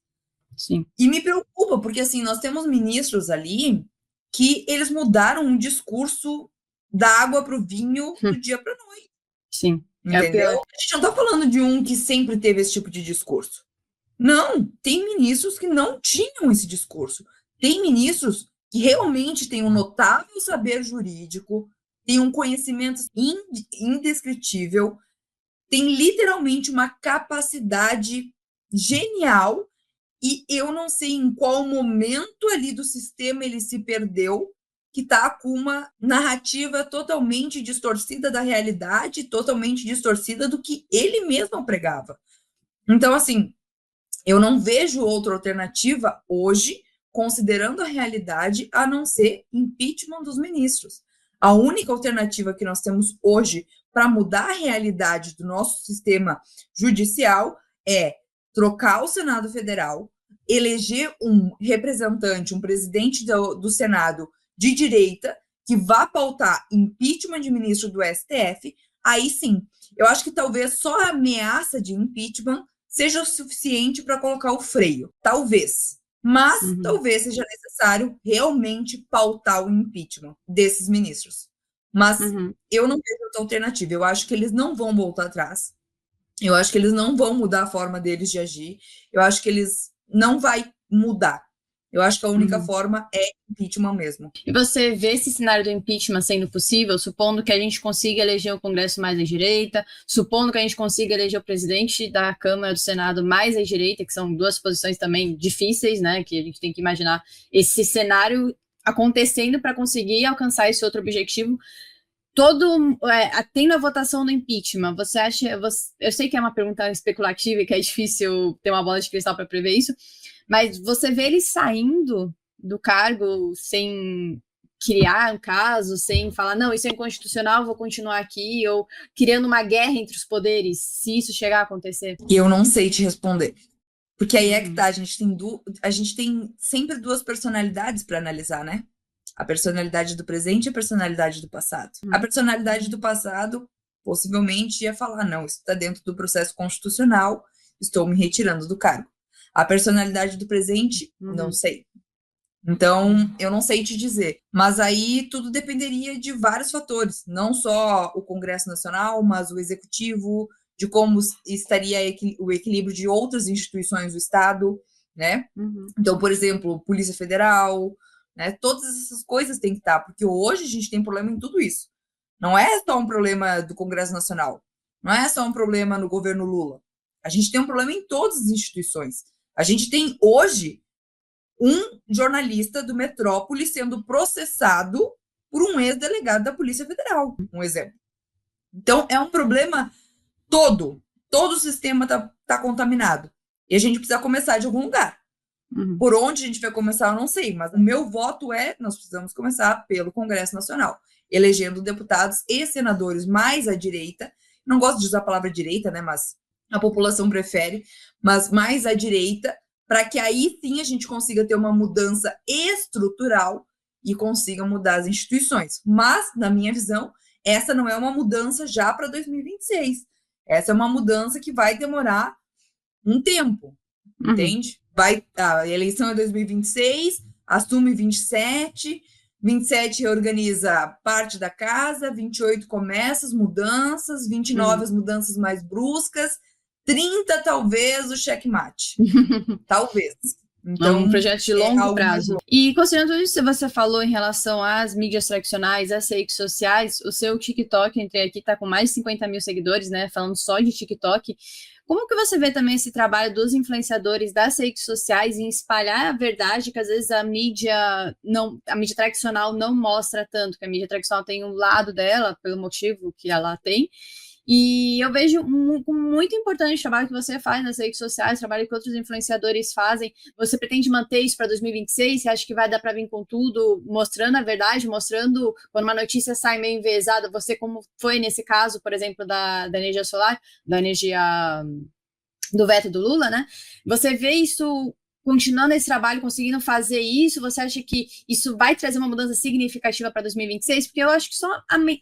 Speaker 1: Sim.
Speaker 2: E me preocupa, porque assim, nós temos ministros ali que eles mudaram um discurso da água para o vinho do dia para a noite.
Speaker 1: Sim.
Speaker 2: Entendeu? A gente não está falando de um que sempre teve esse tipo de discurso. Não, tem ministros que não tinham esse discurso. Tem ministros que realmente têm um notável saber jurídico, têm um conhecimento indescritível, têm literalmente uma capacidade genial, e eu não sei em qual momento ali do sistema ele se perdeu, que está com uma narrativa totalmente distorcida da realidade, totalmente distorcida do que ele mesmo pregava. Então, assim, eu não vejo outra alternativa hoje, considerando a realidade, a não ser impeachment dos ministros. A única alternativa que nós temos hoje para mudar a realidade do nosso sistema judicial é trocar o Senado Federal, eleger um representante, um presidente do Senado de direita, que vá pautar impeachment de ministro do STF. Aí sim, eu acho que talvez só a ameaça de impeachment seja o suficiente para colocar o freio. Talvez. Mas talvez seja necessário realmente pautar o impeachment desses ministros. Mas eu não vejo outra alternativa. Eu acho que eles não vão voltar atrás. Eu acho que eles não vão mudar a forma deles de agir. Eu acho que eles não vai mudar. Eu acho que a única forma é impeachment mesmo.
Speaker 1: E você vê esse cenário do impeachment sendo possível, supondo que a gente consiga eleger o Congresso mais à direita, supondo que a gente consiga eleger o presidente da Câmara do Senado mais à direita, que são duas posições também difíceis, né? Que a gente tem que imaginar esse cenário acontecendo para conseguir alcançar esse outro objetivo. Tendo a votação do impeachment, você acha... eu sei que é uma pergunta especulativa e que é difícil ter uma bola de cristal para prever isso, mas você vê ele saindo do cargo sem criar um caso, sem falar, não, isso é inconstitucional, vou continuar aqui, ou criando uma guerra entre os poderes, se isso chegar a acontecer?
Speaker 2: E eu não sei te responder. Porque aí é que tá, a gente tem sempre duas personalidades para analisar, né? A personalidade do presente e a personalidade do passado. A personalidade do passado possivelmente ia falar, não, isso está dentro do processo constitucional, estou me retirando do cargo. A personalidade do presente, não sei. Então, eu não sei te dizer. Mas aí tudo dependeria de vários fatores, não só o Congresso Nacional, mas o Executivo, de como estaria o equilíbrio de outras instituições do Estado, né? Então, por exemplo, Polícia Federal, né? Todas essas coisas têm que estar, porque hoje a gente tem problema em tudo isso. Não é só um problema do Congresso Nacional, não é só um problema no governo Lula. A gente tem um problema em todas as instituições. A gente tem hoje um jornalista do Metrópole sendo processado por um ex-delegado da Polícia Federal, um exemplo. Então, é um problema todo o sistema tá contaminado. E a gente precisa começar de algum lugar. Por onde a gente vai começar, eu não sei, mas o meu voto nós precisamos começar pelo Congresso Nacional, elegendo deputados e senadores mais à direita. Não gosto de usar a palavra direita, né, mas a população prefere, mas mais à direita, para que aí sim a gente consiga ter uma mudança estrutural e consiga mudar as instituições. Mas, na minha visão, essa não é uma mudança já para 2026. Essa é uma mudança que vai demorar um tempo, entende? A eleição é 2026, assume 27, 27 reorganiza parte da casa, 28 começa as mudanças, 29 as mudanças mais bruscas, 30 talvez o checkmate. Talvez. Então,
Speaker 1: um projeto de longo prazo. E considerando tudo isso que você falou em relação às mídias tradicionais, às redes sociais, o seu TikTok, entrei aqui, tá com mais de 50 mil seguidores, né? Falando só de TikTok. Como que você vê também esse trabalho dos influenciadores das redes sociais em espalhar a verdade que às vezes a mídia tradicional não mostra tanto, que a mídia tradicional tem um lado dela, pelo motivo que ela tem, E eu vejo como muito importante o trabalho que você faz nas redes sociais, o trabalho que outros influenciadores fazem. Você pretende manter isso para 2026? Você acha que vai dar para vir com tudo, mostrando a verdade, mostrando quando uma notícia sai meio enviesada, você como foi nesse caso, por exemplo, da energia solar, da energia do veto do Lula, né? Você vê isso continuando esse trabalho, conseguindo fazer isso? Você acha que isso vai trazer uma mudança significativa para 2026? Porque eu acho que só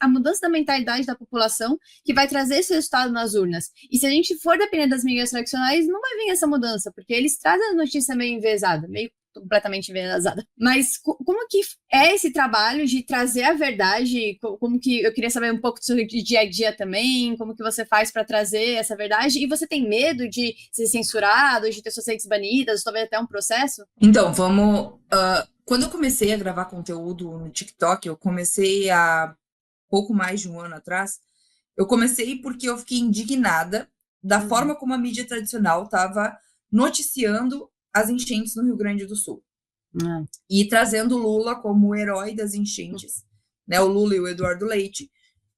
Speaker 1: a mudança da mentalidade da população que vai trazer esse resultado nas urnas. E se a gente for depender das mídias tradicionais, não vai vir essa mudança, porque eles trazem a notícia meio enviesada, meio completamente enviesada. Mas como que é esse trabalho de trazer a verdade? Como que eu queria saber um pouco do seu dia a dia também, como que você faz para trazer essa verdade? E você tem medo de ser censurado, de ter suas redes banidas, talvez até um processo?
Speaker 2: Então, vamos. Quando eu comecei a gravar conteúdo no TikTok, eu comecei há pouco mais de um ano atrás. Eu comecei porque eu fiquei indignada da forma como a mídia tradicional estava noticiando as enchentes no Rio Grande do Sul. E trazendo o Lula como o herói das enchentes, né? O Lula e o Eduardo Leite.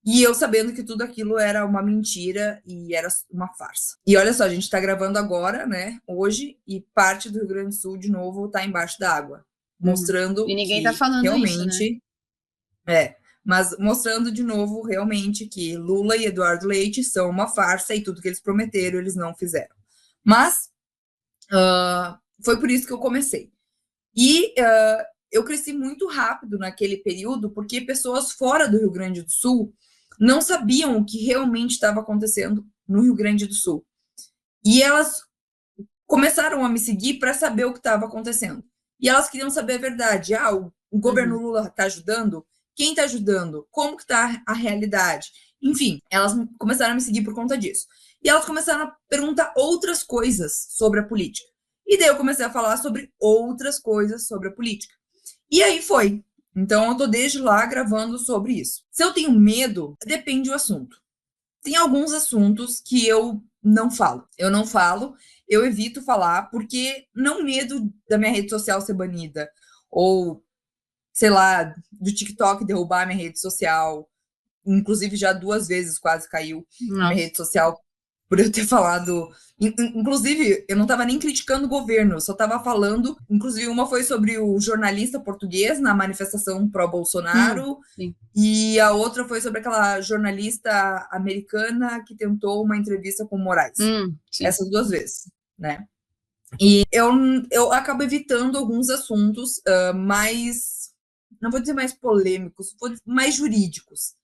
Speaker 2: E eu sabendo que tudo aquilo era uma mentira e era uma farsa. E olha só, a gente está gravando agora, né? Hoje, e parte do Rio Grande do Sul, de novo, está embaixo da água. Mostrando
Speaker 1: e ninguém
Speaker 2: que
Speaker 1: tá falando
Speaker 2: realmente...
Speaker 1: isso, né?
Speaker 2: Mas mostrando de novo, realmente, que Lula e Eduardo Leite são uma farsa e tudo que eles prometeram, eles não fizeram. Mas foi por isso que eu comecei. E eu cresci muito rápido naquele período, porque pessoas fora do Rio Grande do Sul não sabiam o que realmente estava acontecendo no Rio Grande do Sul. E elas começaram a me seguir para saber o que estava acontecendo. E elas queriam saber a verdade. O governo Lula está ajudando? Quem está ajudando? Como que está a realidade? Enfim, elas começaram a me seguir por conta disso. E elas começaram a perguntar outras coisas sobre a política. E daí eu comecei a falar sobre outras coisas sobre a política. E aí foi. Então eu tô desde lá gravando sobre isso. Se eu tenho medo, depende do assunto. Tem alguns assuntos que eu não falo. Eu evito falar, porque não medo da minha rede social ser banida, ou, sei lá, do TikTok derrubar minha rede social. Inclusive, já 2 vezes quase caiu minha rede social por eu ter falado. Inclusive, eu não estava nem criticando o governo, eu só estava falando. Inclusive, uma foi sobre o jornalista português na manifestação pró-Bolsonaro, e a outra foi sobre aquela jornalista americana que tentou uma entrevista com o Moraes. Essas 2 vezes, né? E eu acabo evitando alguns assuntos mais, não vou dizer mais polêmicos, vou dizer mais jurídicos.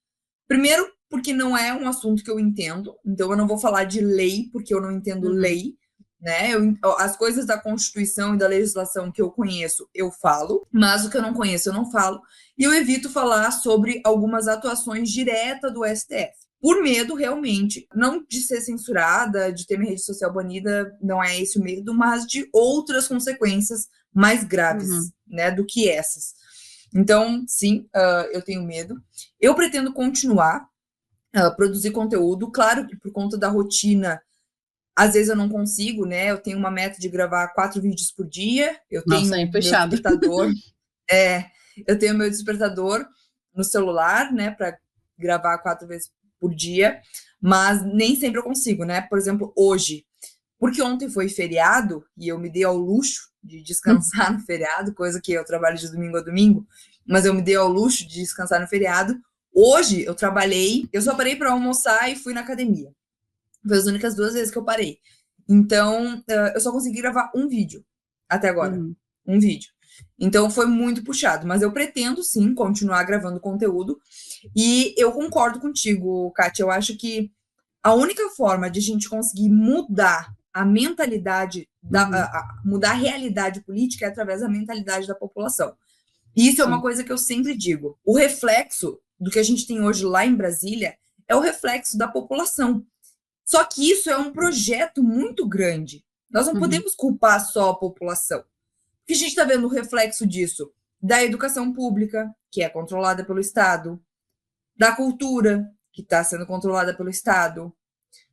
Speaker 2: Primeiro, porque não é um assunto que eu entendo, então eu não vou falar de lei, porque eu não entendo lei, né? As coisas da Constituição e da legislação que eu conheço, eu falo, mas o que eu não conheço, eu não falo. E eu evito falar sobre algumas atuações diretas do STF. Por medo, realmente, não de ser censurada, de ter minha rede social banida, não é esse o medo, mas de outras consequências mais graves, né, do que essas. Então, sim, eu tenho medo. Eu pretendo continuar a produzir conteúdo. Claro que por conta da rotina, às vezes eu não consigo, né? Eu tenho uma meta de gravar 4 vídeos por dia. Eu tenho meu despertador. Eu tenho meu despertador no celular, né? Para gravar 4 vezes por dia. Mas nem sempre eu consigo, né? Por exemplo, hoje. Porque ontem foi feriado e eu me dei ao luxo de descansar no feriado, coisa que eu trabalho de domingo a domingo, mas eu me dei ao luxo de descansar no feriado. Hoje eu trabalhei, eu só parei para almoçar e fui na academia. Foi as únicas 2 vezes que eu parei. Então, eu só consegui gravar um vídeo até agora. Um vídeo. Então, foi muito puxado. Mas eu pretendo, sim, continuar gravando conteúdo. E eu concordo contigo, Kátia. Eu acho que a única forma de a gente conseguir mudar a mentalidade, mudar a realidade política é através da mentalidade da população. E isso é uma coisa que eu sempre digo. O reflexo do que a gente tem hoje lá em Brasília é o reflexo da população. Só que isso é um projeto muito grande. Nós não podemos culpar só a população. Porque a gente está vendo o reflexo disso da educação pública, que é controlada pelo Estado, da cultura, que está sendo controlada pelo Estado,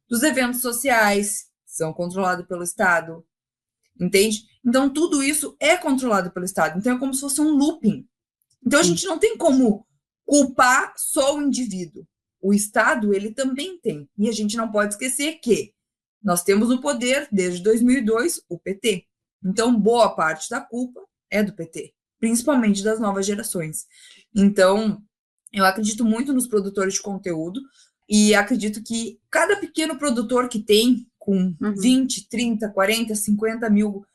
Speaker 2: dos eventos sociais, que são controlados pelo Estado, entende? Então, tudo isso é controlado pelo Estado. Então, é como se fosse um looping. Então, a gente não tem como culpar só o indivíduo. o Estado, ele também tem. E a gente não pode esquecer que nós temos no poder, desde 2002, o PT. Então, boa parte da culpa é do PT, principalmente das novas gerações. Então, eu acredito muito nos produtores de conteúdo e acredito que cada pequeno produtor que tem, com 20, 30, 40, 50 mil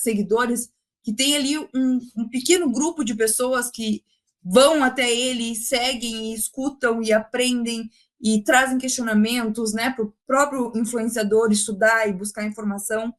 Speaker 2: seguidores, que tem ali um pequeno grupo de pessoas que vão até ele, seguem, e escutam e aprendem e trazem questionamentos, né, para o próprio influenciador estudar e buscar informação,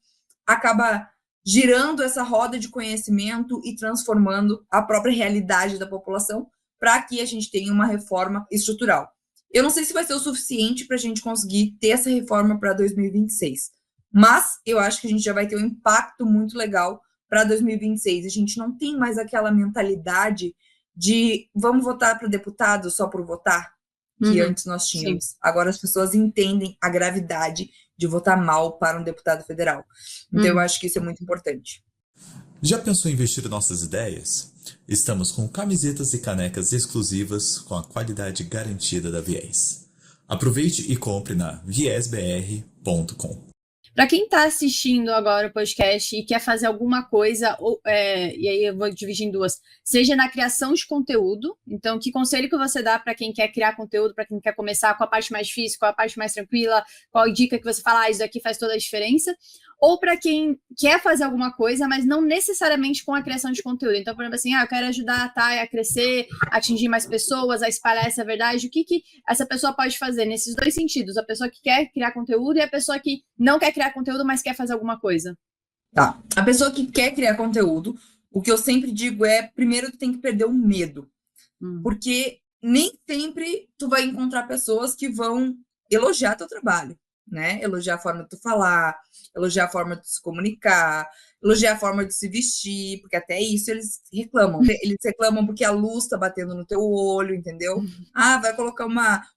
Speaker 2: acaba girando essa roda de conhecimento e transformando a própria realidade da população para que a gente tenha uma reforma estrutural. Eu não sei se vai ser o suficiente para a gente conseguir ter essa reforma para 2026, mas eu acho que a gente já vai ter um impacto muito legal para 2026. A gente não tem mais aquela mentalidade de vamos votar para deputado só por votar, que antes nós tínhamos. Sim. Agora as pessoas entendem a gravidade de votar mal para um deputado federal. Então eu acho que isso é muito importante.
Speaker 3: Já pensou em investir nossas ideias? Estamos com camisetas e canecas exclusivas com a qualidade garantida da Viés. Aproveite e compre na viesbr.com.
Speaker 1: Para quem está assistindo agora o podcast e quer fazer alguma coisa, e aí eu vou dividir em duas, seja na criação de conteúdo, então que conselho que você dá para quem quer criar conteúdo, para quem quer começar, qual a parte mais difícil, qual a parte mais tranquila, qual a dica que você fala, isso daqui faz toda a diferença, ou para quem quer fazer alguma coisa, mas não necessariamente com a criação de conteúdo. Então, por exemplo, assim, eu quero ajudar a Thay a crescer, a atingir mais pessoas, a espalhar essa verdade. O que essa pessoa pode fazer nesses dois sentidos? A pessoa que quer criar conteúdo e a pessoa que não quer criar conteúdo, mas quer fazer alguma coisa.
Speaker 2: Tá. A pessoa que quer criar conteúdo, o que eu sempre digo é, primeiro tu tem que perder o medo. Porque nem sempre tu vai encontrar pessoas que vão elogiar teu trabalho, né? Elogiar a forma de tu falar, elogiar a forma de se comunicar, elogiar a forma de se vestir, porque até isso eles reclamam. Eles reclamam porque a luz tá batendo no teu olho, entendeu? Ah, vai colocar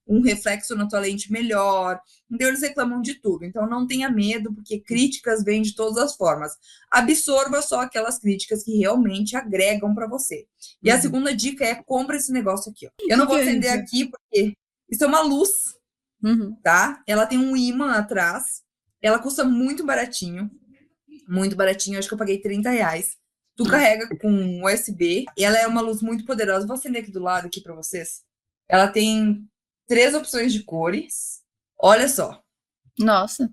Speaker 2: um reflexo na tua lente melhor. Então eles reclamam de tudo. Então não tenha medo, porque críticas vêm de todas as formas. Absorva só aquelas críticas que realmente agregam para você. E a segunda dica é: compra esse negócio aqui, ó. Eu não vou acender aqui porque isso é uma luz. Tá? Ela tem um ímã atrás, ela custa muito baratinho, acho que eu paguei R$30. Tu carrega com USB, e ela é uma luz muito poderosa. Vou acender aqui do lado aqui para vocês. Ela tem 3 opções de cores, olha só.
Speaker 1: Nossa.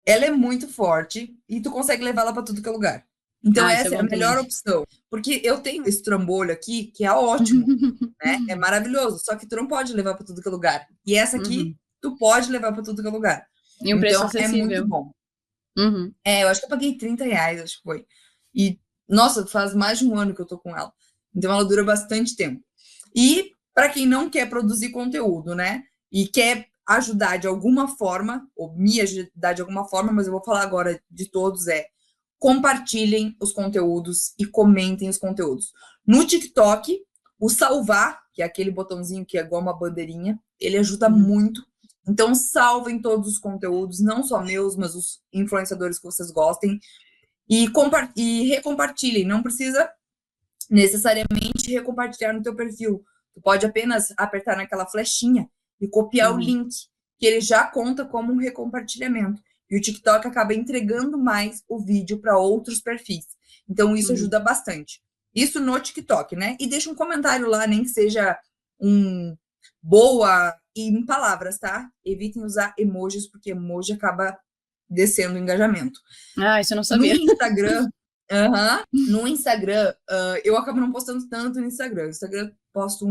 Speaker 2: Ela é muito forte e tu consegue levar ela para tudo que é lugar. Então essa é a melhor opção, porque eu tenho esse trambolho aqui que é ótimo, né? É maravilhoso, só que tu não pode levar para tudo que é lugar. E essa aqui tu pode levar para tudo que é lugar.
Speaker 1: E um preço
Speaker 2: então é muito bom.
Speaker 1: Uhum.
Speaker 2: Eu acho que eu paguei R$30, acho que foi. E, nossa, faz mais de um ano que eu tô com ela. Então ela dura bastante tempo. E para quem não quer produzir conteúdo, né? E quer ajudar de alguma forma, ou me ajudar de alguma forma, mas eu vou falar agora de todos, compartilhem os conteúdos e comentem os conteúdos. No TikTok, o salvar, que é aquele botãozinho que é igual uma bandeirinha, ele ajuda muito. Então, salvem todos os conteúdos, não só meus, mas os influenciadores que vocês gostem, e recompartilhem. Não precisa necessariamente recompartilhar no teu perfil. Tu pode apenas apertar naquela flechinha e copiar o link, que ele já conta como um recompartilhamento. E o TikTok acaba entregando mais o vídeo para outros perfis. Então, isso ajuda bastante. Isso no TikTok, né? E deixa um comentário lá, nem que seja boa e em palavras, tá? Evitem usar emojis, porque emoji acaba descendo o engajamento.
Speaker 1: Ah, isso eu não sabia.
Speaker 2: No Instagram, eu acabo não postando tanto no Instagram. No Instagram, posto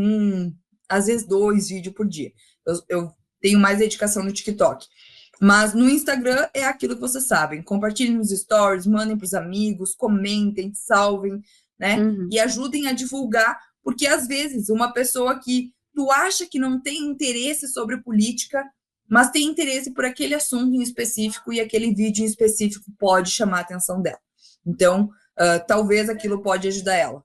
Speaker 2: às vezes 2 vídeos por dia. Eu tenho mais dedicação no TikTok. Mas no Instagram é aquilo que vocês sabem. Compartilhem nos stories, mandem para os amigos, comentem, salvem, né? E ajudem a divulgar, porque às vezes uma pessoa que tu acha que não tem interesse sobre política, mas tem interesse por aquele assunto em específico e aquele vídeo em específico pode chamar a atenção dela. Então, talvez aquilo pode ajudar ela.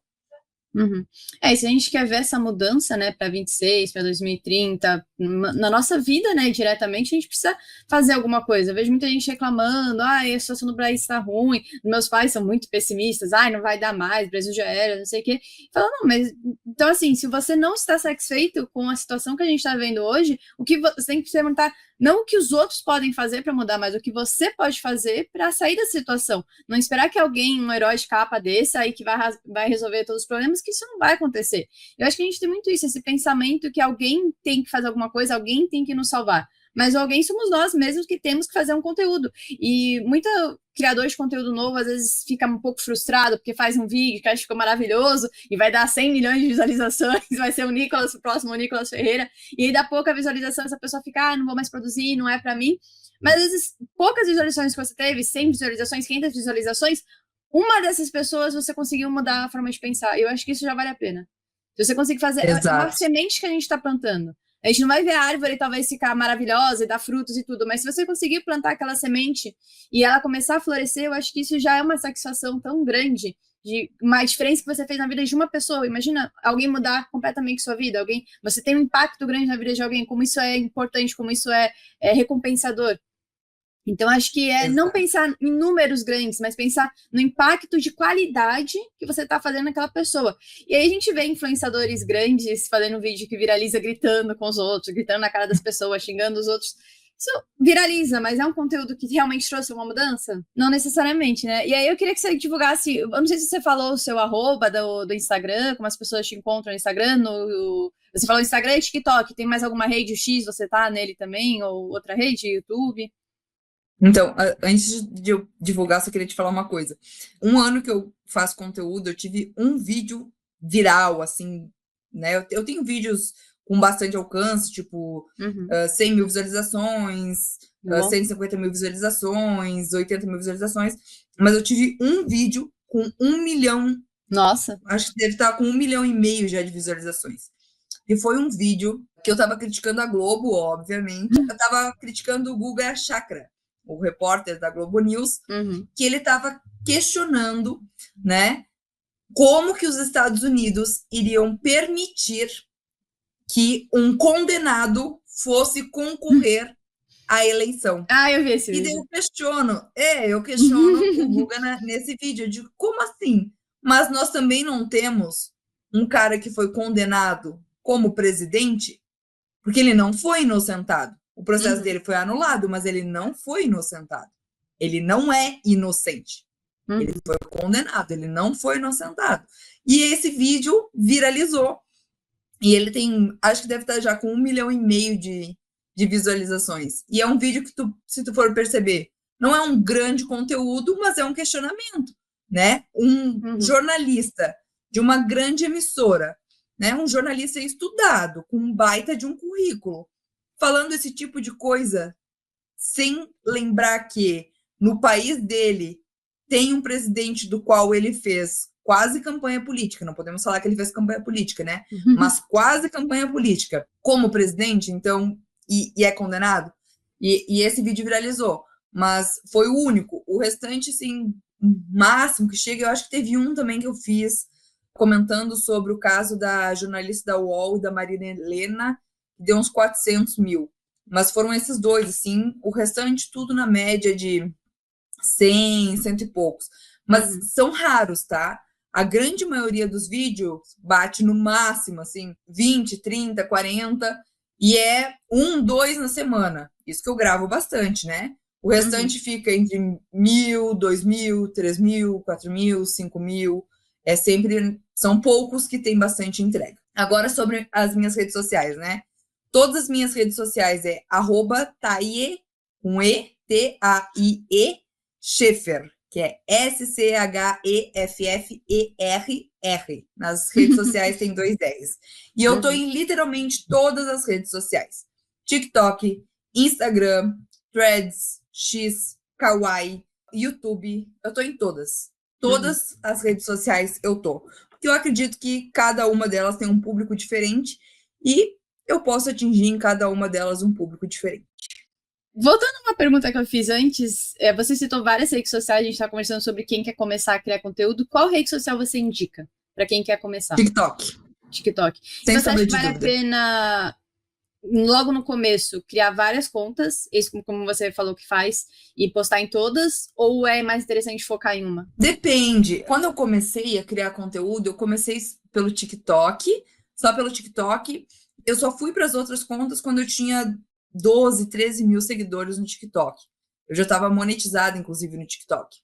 Speaker 1: E se a gente quer ver essa mudança, né, para 26, para 2030, na nossa vida, né, diretamente, a gente precisa fazer alguma coisa. Eu vejo muita gente reclamando, a situação do Brasil está ruim, meus pais são muito pessimistas, não vai dar mais, o Brasil já era, não sei o quê. Fala, não, mas, então assim, se você não está satisfeito com a situação que a gente está vendo hoje, o que você tem que se perguntar, não o que os outros podem fazer para mudar, mas o que você pode fazer para sair da situação. Não esperar que alguém, um herói de capa desse, aí que vai resolver todos os problemas, que isso não vai acontecer. Eu acho que a gente tem muito isso, esse pensamento que alguém tem que fazer alguma coisa, alguém tem que nos salvar. Mas alguém somos nós mesmos que temos que fazer um conteúdo. E muito criador de conteúdo novo, às vezes, fica um pouco frustrado, porque faz um vídeo que acha que ficou maravilhoso, e vai dar 100 milhões de visualizações, vai ser o próximo Nicolas Ferreira, e aí dá pouca visualização, essa pessoa fica, não vou mais produzir, não é pra mim. Mas, às vezes, poucas visualizações que você teve, 100 visualizações, 500 visualizações, uma dessas pessoas você conseguiu mudar a forma de pensar. Eu acho que isso já vale a pena. Se você conseguir fazer, é uma semente que a gente está plantando. A gente não vai ver a árvore talvez ficar maravilhosa e dar frutos e tudo, mas se você conseguir plantar aquela semente e ela começar a florescer, eu acho que isso já é uma satisfação tão grande, de uma diferença que você fez na vida de uma pessoa. Imagina alguém mudar completamente sua vida, você tem um impacto grande na vida de alguém, como isso é importante, como isso é recompensador. Então, acho que não pensar em números grandes, mas pensar no impacto de qualidade que você está fazendo naquela pessoa. E aí a gente vê influenciadores grandes fazendo vídeo que viraliza gritando com os outros, gritando na cara das pessoas, xingando os outros. Isso viraliza, mas é um conteúdo que realmente trouxe uma mudança? Não necessariamente, né? E aí eu queria que você divulgasse, eu não sei se você falou o seu arroba do Instagram, como as pessoas te encontram no Instagram, você falou Instagram e TikTok, tem mais alguma rede, o X, você tá nele também, ou outra rede, YouTube?
Speaker 2: Então, antes de eu divulgar, só queria te falar uma coisa. Um ano que eu faço conteúdo, eu tive um vídeo viral, assim, né? Eu tenho vídeos com bastante alcance, tipo 100 mil visualizações, 150 mil visualizações, 80 mil visualizações, mas eu tive um vídeo com 1 milhão.
Speaker 1: Nossa!
Speaker 2: Acho que deve estar com 1,5 milhão já de visualizações. E foi um vídeo que eu tava criticando a Globo, obviamente. Eu tava criticando o Guga Chakra, o repórter da Globo News, que ele estava questionando, né, como que os Estados Unidos iriam permitir que um condenado fosse concorrer à eleição.
Speaker 1: Eu vi esse vídeo.
Speaker 2: E daí eu questiono o Guga nesse vídeo. Eu digo, como assim? Mas nós também não temos um cara que foi condenado como presidente, porque ele não foi inocentado. O processo dele foi anulado, mas ele não foi inocentado. Ele não é inocente. Ele foi condenado, ele não foi inocentado. E esse vídeo viralizou. E ele tem, acho que deve estar já com 1,5 milhão de visualizações. E é um vídeo que, se tu for perceber, não é um grande conteúdo, mas é um questionamento, né? Um jornalista de uma grande emissora, né? Um jornalista estudado, com um baita de um currículo, falando esse tipo de coisa, sem lembrar que no país dele tem um presidente do qual ele fez quase campanha política, não podemos falar que ele fez campanha política, né? Mas quase campanha política como presidente, então, e é condenado. E esse vídeo viralizou, mas foi o único. O restante, assim, máximo que chega, eu acho que teve um também que eu fiz, comentando sobre o caso da jornalista da UOL e da Marina Helena, deu uns 400 mil. Mas foram esses dois, assim, o restante tudo na média de 100, cento e poucos. Mas são raros, tá? A grande maioria dos vídeos bate no máximo, assim, 20, 30, 40, e é 1, 2 na semana. Isso que eu gravo bastante, né? O restante fica entre 1.000, 2.000, 3.000, 4.000, 5.000. São poucos que tem bastante entrega. Agora sobre as minhas redes sociais, né? Todas as minhas redes sociais é @Taie, com E, T-A-I-E, Scheffer, que é SCHEFFERR. Nas redes sociais tem 2 R's. E eu tô em literalmente todas as redes sociais. TikTok, Instagram, Threads, X, Kawaii, YouTube. Eu tô em todas. Todas as redes sociais eu tô. Porque eu acredito que cada uma delas tem um público diferente e eu posso atingir em cada uma delas um público diferente.
Speaker 1: Voltando a uma pergunta que eu fiz antes, você citou várias redes sociais, a gente está conversando sobre quem quer começar a criar conteúdo. Qual rede social você indica para quem quer começar?
Speaker 2: TikTok.
Speaker 1: Sem você acha que vale a pena logo no começo, criar várias contas, isso como você falou que faz, e postar em todas, ou é mais interessante focar em uma?
Speaker 2: Depende. Quando eu comecei a criar conteúdo, eu comecei pelo TikTok, só pelo TikTok. Eu só fui para as outras contas quando eu tinha 12, 13 mil seguidores no TikTok. Eu já estava monetizada, inclusive, no TikTok.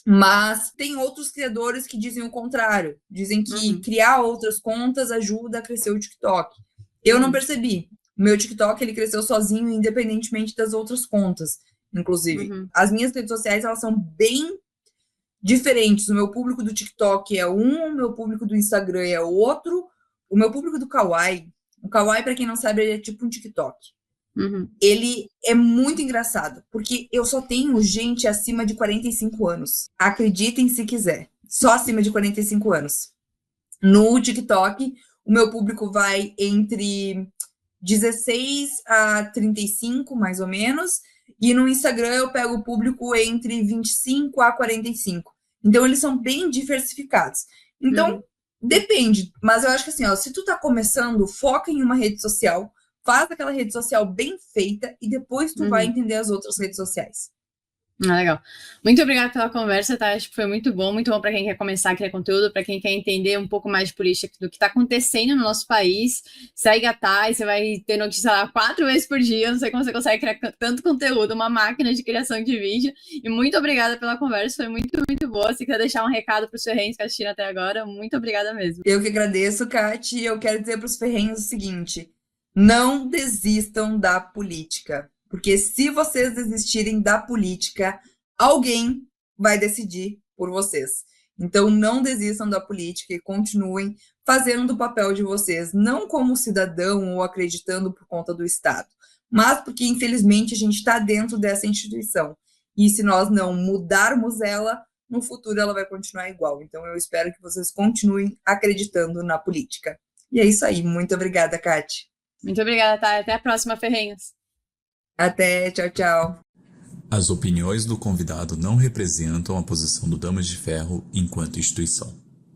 Speaker 2: Mas tem outros criadores que dizem o contrário. Dizem que criar outras contas ajuda a crescer o TikTok. Eu não percebi. O meu TikTok, ele cresceu sozinho, independentemente das outras contas. Inclusive, as minhas redes sociais, elas são bem diferentes. O meu público do TikTok é um, o meu público do Instagram é outro, o meu público do Kawaii, o Kawaii, para quem não sabe, ele é tipo um TikTok. Ele é muito engraçado, porque eu só tenho gente acima de 45 anos. Acreditem se quiser, só acima de 45 anos. No TikTok, o meu público vai entre 16 a 35, mais ou menos, e no Instagram eu pego o público entre 25 a 45. Então, eles são bem diversificados. Então, depende. Mas eu acho que assim, ó, se tu tá começando, foca em uma rede social, faz aquela rede social bem feita e depois tu vai entender as outras redes sociais.
Speaker 1: Legal. Muito obrigada pela conversa, tá? Acho que foi muito bom para quem quer começar a criar conteúdo, para quem quer entender um pouco mais de política do que está acontecendo no nosso país. Segue a Thay, você vai ter notícia lá 4 vezes por dia, não sei como você consegue criar tanto conteúdo, uma máquina de criação de vídeo. E muito obrigada pela conversa, foi muito, muito boa. Se quiser deixar um recado para os ferrenhos que assistiram até agora, muito obrigada mesmo.
Speaker 2: Eu que agradeço, Kati, e eu quero dizer para os ferrenhos o seguinte: não desistam da política. Porque se vocês desistirem da política, alguém vai decidir por vocês. Então, não desistam da política e continuem fazendo o papel de vocês, não como cidadão ou acreditando por conta do Estado, mas porque, infelizmente, a gente está dentro dessa instituição. E se nós não mudarmos ela, no futuro ela vai continuar igual. Então, eu espero que vocês continuem acreditando na política. E é isso aí. Muito obrigada, Kati.
Speaker 1: Muito obrigada, Thay. Até a próxima, ferrenhos.
Speaker 2: Até, tchau, tchau.
Speaker 3: As opiniões do convidado não representam a posição do Damas de Ferro enquanto instituição.